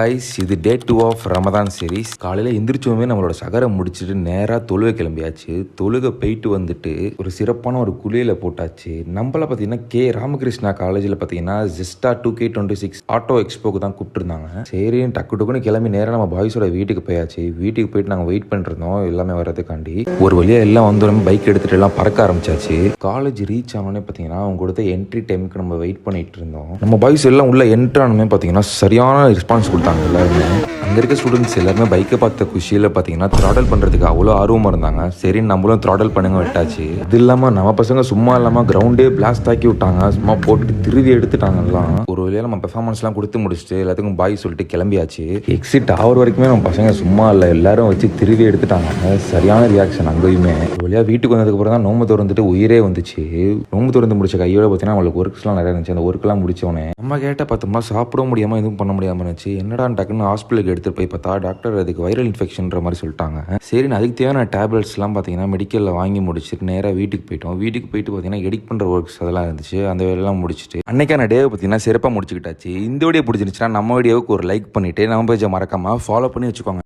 Guys, இது டே 2 of Ramadan series. காலையில் எந்திரிச்சோமே நம்மளோட சகரம் முடிச்சுட்டு நேராக தொழுகை கிளம்பியாச்சு. தொழுகை போயிட்டு வந்துட்டு ஒரு சிறப்பான ஒரு குளியலை போட்டாச்சு. நம்மள பார்த்தீங்கன்னா ராமகிருஷ்ணா காலேஜில் பார்த்தீங்கன்னா ஜெஸ்டா 2K26 ஆட்டோ எக்ஸ்போக்கு தான் கூப்பிட்டுருந்தாங்க. சரி டக்குன்னு கிளம்பி நேராக நம்ம பாய்ஸோட வீட்டுக்கு போயாச்சு. வீட்டுக்கு போயிட்டு நாங்கள் வெயிட் பண்ணிருந்தோம் எல்லாமே வர்றதுக்காண்டி. ஒரு வழியாக எல்லாம் வந்துடும், பைக் எடுத்துட்டு எல்லாம் பறக்க ஆரம்பிச்சாச்சு. காலேஜ் ரீச் ஆனோடனே பார்த்தீங்கன்னா அவங்க கொடுத்த என்ட்ரி டைமுக்கு நம்ம வெயிட் பண்ணிட்டு இருந்தோம். நம்ம பாய்ஸ் எல்லாம் உள்ள என்ட்ரி ஆனோடனே பார்த்தீங்கன்னா சரியான ரெஸ்பான்ஸ் கொடுத்தாங்க. எல்லாருமே அங்கே இருக்க ஸ்டூடெண்ட்ஸ் எல்லாருமே பைக்கை பார்த்த குஷியில் பார்த்தீங்கன்னா த்ராடல் பண்ணுறதுக்கு அவ்வளோ ஆர்வமாக இருந்தாங்க. சரி நம்மளும் த்ராடல் பண்ணுங்க விட்டாச்சு. இது இல்லாமல் நம்ம பசங்க சும்மா இல்லாமல் கிரவுண்டே பிளாஸ்ட் ஆக்கி விட்டாங்க. சும்மா போட்டு திருவி எடுத்துட்டாங்க எல்லாம். ஒரு வழியாக நம்ம பெர்ஃபார்மன்ஸ்லாம் கொடுத்து முடிச்சுட்டு எல்லாத்துக்கும் பாய் சொல்லிட்டு கிளம்பியாச்சு. எக்ஸிட் ஆகிற வரைக்குமே நம்ம பசங்க சும்மா இல்லை, எல்லாரும் வச்சு திருவி எடுத்துட்டாங்க. சரியான ரியாக்ஷன் அங்கேயுமே. ஒரு வழியாக வீட்டுக்கு வந்ததுக்கப்புறம் தான் நோம்பு திறந்துட்டு உயிரே வந்துச்சு. நோம்பு திறந்து முடிச்ச கையோட பார்த்தீங்கன்னா அவங்களுக்கு ஒர்க்ஸ்லாம் நிறைய இருந்துச்சு. அந்த ஒர்க்கெல்லாம் முடிச்சோன்னே நம்ம கேட்ட பார்த்தோம்னா சாப்பிட முடியாமல் எதுவும் பண்ண முடியாமல் இருந்துச்சு. என்னடா டக்குன்னு ஹாஸ்பிட்டலுக்கு எடுத்து போய் பார்த்தா டாக்டர் அதுக்கு வைரல் இன்ஃபெக்ஷன்ற மாதிரி சொல்லிட்டாங்க. சரி அதுக்கு தேவையான டேப்லெட்ஸ்லாம் பார்த்தீங்கன்னா மெடிக்கலில் வாங்கி முடிச்சுட்டு நேராக வீட்டுக்கு போயிட்டோம். வீட்டுக்கு போயிட்டு பார்த்தீங்கன்னா எடிட் பண்ணுற ஒர்க்ஸ் அதெல்லாம் இருந்துச்சு. அந்த வேலையெல்லாம் முடிச்சுட்டு அன்னைக்கான டேவை பார்த்தீங்கன்னா சிறப்பாக முடிச்சுக்கிட்டாச்சு. இந்த வீடியோ பிடிச்சிருந்துச்சுன்னா நம்ம வீடியோவுக்கு ஒரு லைக் பண்ணிட்டு நம்ம பேஜை மறக்காம ஃபாலோ பண்ணி வச்சுக்கோங்க.